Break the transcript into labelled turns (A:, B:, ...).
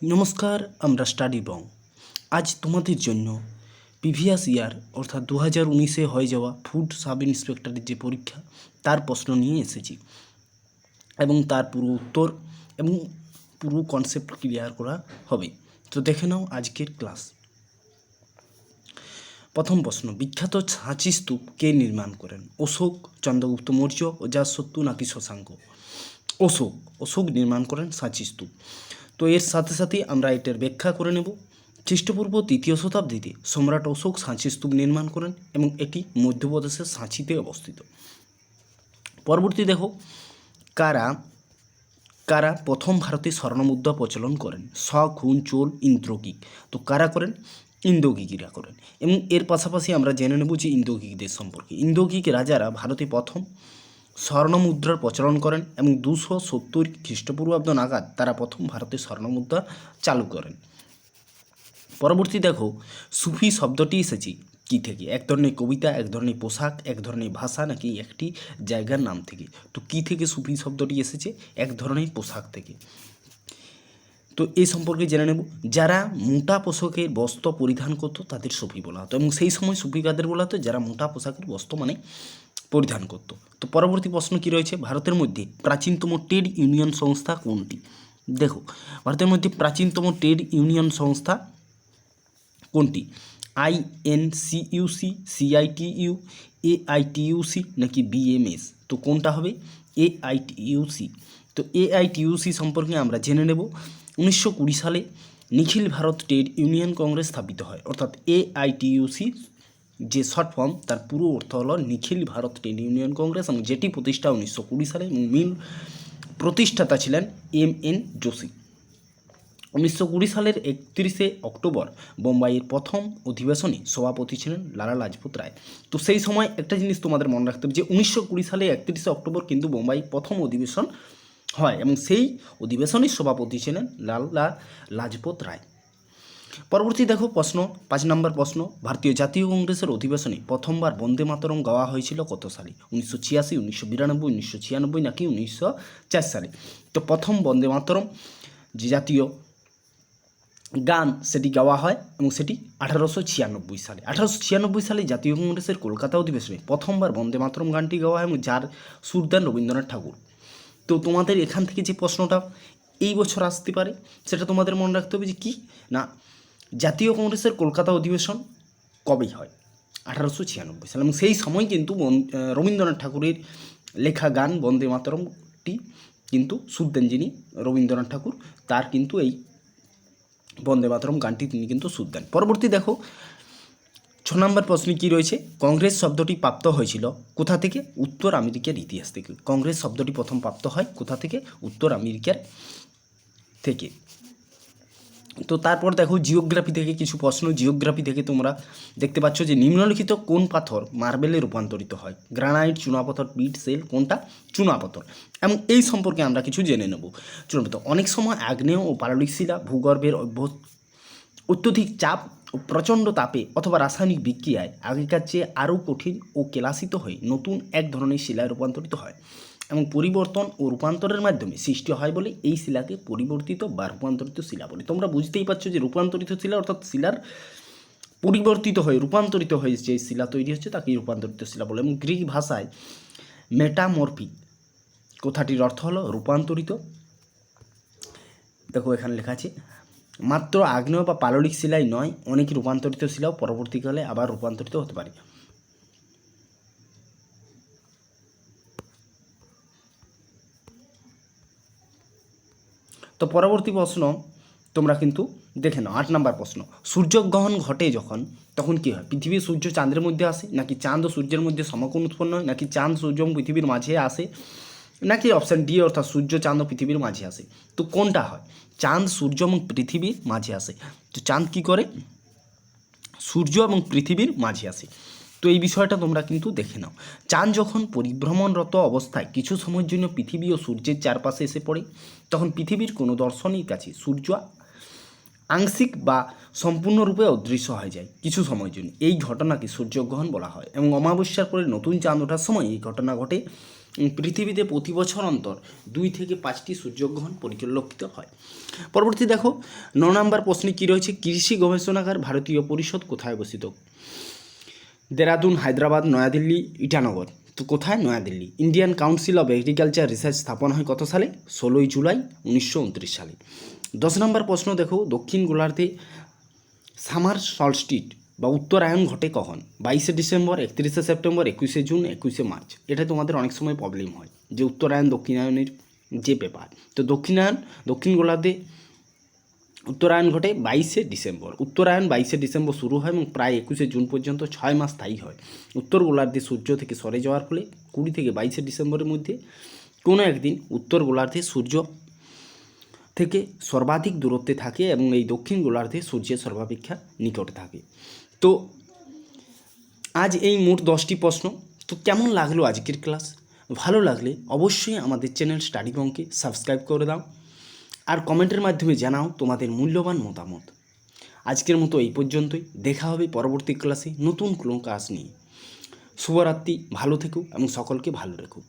A: নমস্কার, আমরা স্টাডি বং। আজ তোমাদের জন্য প্রিভিয়াস ইয়ার অর্থাৎ 2019-এ হয়ে যাওয়া ফুড সাব ইন্সপেক্টরের যে পরীক্ষা তার প্রশ্ন নিয়ে এসেছি এবং তার পুরো উত্তর এবং পুরো কনসেপ্ট ক্লিয়ার করা হবে। তো দেখে নাও আজকের ক্লাস। প্রথম প্রশ্ন, বিখ্যাত সাঁচি স্তূপ কে নির্মাণ করেন? অশোক, চন্দ্রগুপ্ত মৌর্য, অজাতশত্রু নাকি শশাঙ্ক? অশোক নির্মাণ করেন সাঁচি স্তূপ। তো এর সাথে সাথে আমরা এটার ব্যাখ্যা করে নেব। খ্রিস্টপূর্ব 3য় শতাব্দীতে সম্রাট অশোক সাঁচি স্তূপ নির্মাণ করেন এবং এটি মধ্যপ্রদেশের সাঁচিতে অবস্থিত। পরবর্তী দেখো, কারা কারা প্রথম ভারতে স্বর্ণমুদ্রা প্রচলন করেন? শক, হুন, চোল, ইন্দ্রগিক। তো কারা করেন? ইন্দোগিকরা করেন। এবং এর পাশাপাশি আমরা জেনে নেব যে ইন্দোগিকদের সম্পর্কে। ইন্দোগিক রাজারা ভারতে প্রথম স্বর্ণমুদ্রার প্রচলন করেন এবং 270 খ্রিস্টপূর্বাব্দ নাগাদ তারা প্রথম ভারতে স্বর্ণমুদ্রা চালু করেন। পরবর্তী দেখো, সুফি শব্দটি এসেছে কি থেকে? এক ধরনের কবিতা, এক ধরনের পোশাক, এক ধরনের ভাষা নাকি একটি জায়গার নাম থেকে? তো কি থেকে সুফি শব্দটি এসেছে? এক ধরনের পোশাক থেকে। তো এই সম্পর্কে জেনে নেব। যারা মোটা পোশাকের বস্ত্র পরিধান করতো তাদের সুফি বলা হতো এবং সেই সময় সুফি কাদের বলা হতো? যারা মোটা পোশাকের বস্ত্র পরিধান করত। তো পরবর্তী প্রশ্ন কি রয়েছে? ভারতের মধ্যে প্রাচীনতম ট্রেড ইউনিয়ন সংস্থা কোনটি? দেখো, ভারতের মধ্যে প্রাচীনতম ট্রেড ইউনিয়ন সংস্থা কোনটি? INCUC, CITU, AITUC নাকি BMS? তো কোনটা হবে? AITUC। তো AITUC সম্পর্কে আমরা জেনে নেব। 1920 সালে নিখিল ভারত ট্রেড ইউনিয়ন কংগ্রেস স্থাপিত হয়, অর্থাৎ AITUC যে শর্ট ফর্ম তার পুরো অর্থ হলো নিখিল ভারত ট্রেড ইউনিয়ন কংগ্রেস এবং যেটি প্রতিষ্ঠা 1920 সালে এবং মূল প্রতিষ্ঠাতা ছিলেন MN যোশী। 1920 সালের 31শে অক্টোবর বোম্বাইয়ের প্রথম অধিবেশনে সভাপতি ছিলেন লালা লাজপত রায়। তো সেই সময় একটা জিনিস তোমাদের মনে রাখতে হবে যে 1920 সালে 31শে অক্টোবর কিন্তু বোম্বাই প্রথম অধিবেশন হয় এবং সেই অধিবেশনের সভাপতি ছিলেন লালা লাজপত রায়। পরবর্তী দেখো প্রশ্ন, 5 নম্বর প্রশ্ন, ভারতীয় জাতীয় কংগ্রেসের অধিবেশনে প্রথমবার বন্দে মাতরম গাওয়া হয়েছিল কত সালে? 1986, 1992, 1996 নাকি 1904 সালে? তো প্রথম বন্দে মাতরম যে জাতীয় গান সেটি গাওয়া হয় এবং সেটি 1896 সালে। 1896 সালে জাতীয় কংগ্রেসের কলকাতা অধিবেশনে প্রথমবার বন্দে মাতরম গানটি গাওয়া হয় এবং যার সুর দেন রবীন্দ্রনাথ ঠাকুর। তো তোমাদের এখান থেকে যে প্রশ্নটা এই বছর আসতে পারে সেটা তোমাদের মনে রাখতে হবে যে কি না, জাতীয় কংগ্রেসের কলকাতা অধিবেশন কবে হয়? 1896 সালে এবং সেই সময় কিন্তু রবীন্দ্রনাথ ঠাকুরের লেখা গান বন্দে মাতরমটি কিন্তু সুর দেন যিনি রবীন্দ্রনাথ ঠাকুর, তার কিন্তু এই বন্দে মাতরম গানটি তিনি কিন্তু সুর দেন। পরবর্তী দেখো 6 নম্বর প্রশ্নে কী রয়েছে? কংগ্রেস শব্দটি প্রাপ্ত হয়েছিল কোথা থেকে? উত্তর আমেরিকার ইতিহাস থেকে। কংগ্রেস শব্দটি প্রথম প্রাপ্ত হয় কোথা থেকে? উত্তর আমেরিকার থেকে। তো তারপর দেখো জিওগ্রাফি থেকে কিছু প্রশ্ন। জিওগ্রাফি থেকে তোমরা দেখতে পাচ্ছ যে নিম্নলিখিত কোন পাথর মার্বেলে রূপান্তরিত হয়? গ্রানাইট, চুনাপাথর, পিট, সেল, কোনটা? চুনাপাথর। এবং এই সম্পর্কে আমরা কিছু জেনে নেব। চুনাপাথর অনেক সময় আগ্নেয় ও পাললিক শিলা ভূগর্ভের অত্যধিক চাপ ও প্রচণ্ড তাপে অথবা রাসায়নিক বিক্রিয়ায় আগেকার চেয়ে আরও কঠিন ও কেলাসিত হয়ে নতুন এক ধরনের শিলায় রূপান্তরিত হয় এবং পরিবর্তন ও রূপান্তরের মাধ্যমে সৃষ্টি হয় বলে এই শিলাকে পরিবর্তিত বা রূপান্তরিত শিলা বলে। তোমরা বুঝতেই পারছো যে রূপান্তরিত শিলা অর্থাৎ শিলার পরিবর্তিত হয়ে রূপান্তরিত হয়ে যে শিলা তৈরি হচ্ছে তাকেই রূপান্তরিত শিলা বলে। এবং গ্রিক ভাষায় মেটামরফিক কথাটির অর্থ হলো রূপান্তরিত। দেখো এখানে লেখা আছে মাত্র আগ্নেয় বা পাললিক শিলাই নয়, অনেক রূপান্তরিত শিলাও পরবর্তীকালে আবার রূপান্তরিত হতে পারে। তো পরবর্তী প্রশ্ন তোমরা কিন্তু দেখে নাও। 8 নম্বর প্রশ্ন, সূর্যগ্রহণ ঘটে যখন তখন কী হয়? পৃথিবী সূর্য চাঁদের মধ্যে আসে, নাকি চাঁদ ও সূর্যের মধ্যে সমকোণ উৎপন্ন হয়, নাকি চাঁদ সূর্য এবং পৃথিবীর মাঝে আসে, নাকি অপশান ডি অর্থাৎ সূর্য চাঁদ ও পৃথিবীর মাঝে আসে? তো কোনটা হয়? চাঁদ সূর্য এবং পৃথিবীর মাঝে আসে। তো চাঁদ কী করে? সূর্য এবং পৃথিবীর মাঝে আসে। তো এই বিষয়টা তোমরা কিন্তু দেখে নাও। চাঁদ যখন পরিভ্রমণরত অবস্থায় কিছু সময়ের জন্য পৃথিবী ও সূর্যের চারপাশে এসে পড়ে তখন পৃথিবীর কোনো দর্শনের কাছে সূর্য আংশিক বা সম্পূর্ণরূপে অদৃশ্য হয়ে যায় কিছু সময়ের জন্য। এই ঘটনাকে সূর্যগ্রহণ বলা হয় এবং অমাবস্যার পরে নতুন চাঁদ ওঠার সময় এই ঘটনা ঘটে পৃথিবীতে প্রতি বছর অন্তর 2 থেকে 5টি সূর্যগ্রহণ পরিলক্ষিত হয়। পরবর্তী দেখো 9 নম্বর প্রশ্নে কী রয়েছে, কৃষি গবেষণাগার ভারতীয় পরিষদ কোথায় অবস্থিত? দেরাদুন, হায়দ্রাবাদ, নয়াদিল্লি, ইটানগর। তো কোথায়? New Delhi. Indian council of agriculture research স্থাপন হয় কত সালে? 16 জুলাই 1929 সালে। 10 নম্বর প্রশ্ন দেখো, দক্ষিণ গোলার্ধে সামার সলস্টিস বা উত্তরায়ণ ঘটে কখন? 22 ডিসেম্বর, 31 সেপ্টেম্বর, 21 জুন, 21 মার্চ। এটা তোমাদের অনেক সময় প্রবলেম হয় যে উত্তরায়ণ দক্ষিণায়নের যে ব্যাপার। তো দক্ষিণ গোলার্ধে উত্তরায়ণ ঘটে 22 ডিসেম্বর। উত্তরায়ণ 22 ডিসেম্বর শুরু হয় এবং প্রায় 21 জুন পর্যন্ত 6 মাস স্থায়ী হয়। উত্তর গোলার্ধে সূর্য থেকে সরে যাওয়ার ফলে 20 থেকে 22 ডিসেম্বরের মধ্যে কোনো একদিন উত্তর গোলার্ধে সূর্য থেকে সর্বাধিক দূরত্বে থাকে এবং এই দক্ষিণ গোলার্ধে সূর্যের সর্বাপেক্ষা নিকটে থাকে। তো আজ এই মোট 10টি প্রশ্ন। তো কেমন লাগলো আজকের ক্লাস? ভালো লাগলে অবশ্যই আমাদের চ্যানেল স্টাডি বংকে সাবস্ক্রাইব করে দাও আর কমেন্টের মাধ্যমে জানাও তোমাদের মূল্যবান মতামত। আজকের মতো এই পর্যন্তই, দেখা হবে পরবর্তী ক্লাসে নতুন কোনো ক্লাস নিয়ে। শুভরাত্রি, ভালো থেকো এবং সকলকে ভালো রেখো।